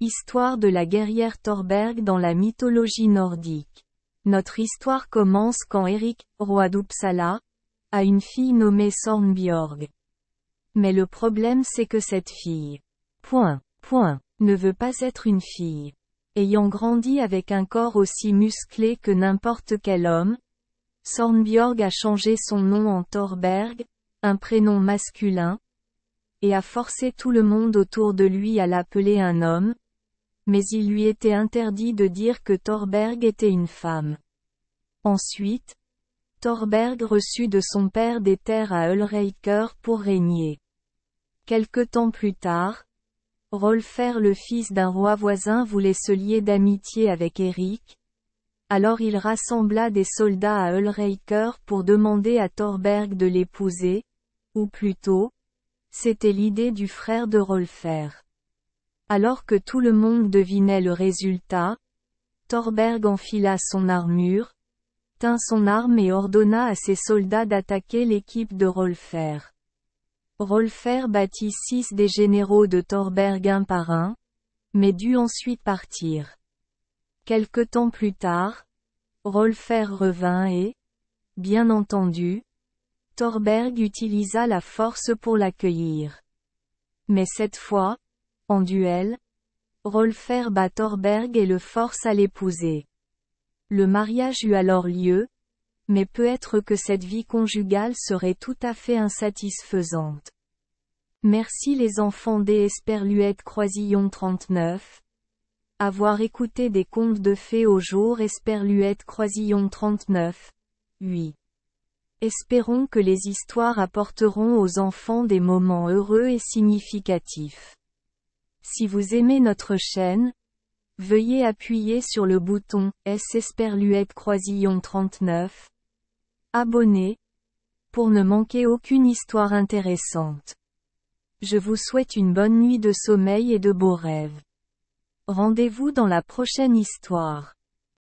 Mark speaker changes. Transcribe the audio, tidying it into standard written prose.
Speaker 1: Histoire de la guerrière Thorberg dans la mythologie nordique. Notre histoire commence quand Eric, roi d'Uppsala, a une fille nommée Sornbjörg. Mais le problème c'est que cette fille, ne veut pas être une fille. Ayant grandi avec un corps aussi musclé que n'importe quel homme, Sornbjörg a changé son nom en Thorberg, un prénom masculin, et a forcé tout le monde autour de lui à l'appeler un homme, mais il lui était interdit de dire que Thorberg était une femme. Ensuite, Thorberg reçut de son père des terres à Ulriker pour régner. Quelque temps plus tard, Rolfer le fils d'un roi voisin voulait se lier d'amitié avec Eric, alors il rassembla des soldats à Ulriker pour demander à Thorberg de l'épouser, ou plutôt, c'était l'idée du frère de Rolfer. Alors que tout le monde devinait le résultat, Thorberg enfila son armure, tint son arme et ordonna à ses soldats d'attaquer l'équipe de Rolfer. Rolfer battit 6 des généraux de Thorberg un par un, mais dut ensuite partir. Quelque temps plus tard, Rolfer revint et, bien entendu, Thorberg utilisa la force pour l'accueillir. Mais cette fois, en duel, Rolfer bat Thorberg et le force à l'épouser. Le mariage eut alors lieu, mais peut-être que cette vie conjugale serait tout à fait insatisfaisante. Merci les enfants des Esperluette Croisillon 39. Avoir écouté des contes de fées au jour Esperluette Croisillon 39. 8. Espérons que les histoires apporteront aux enfants des moments heureux et significatifs. Si vous aimez notre chaîne, veuillez appuyer sur le bouton S Esperluette Croisillon 39. Abonner, pour ne manquer aucune histoire intéressante. Je vous souhaite une bonne nuit de sommeil et de beaux rêves. Rendez-vous dans la prochaine histoire.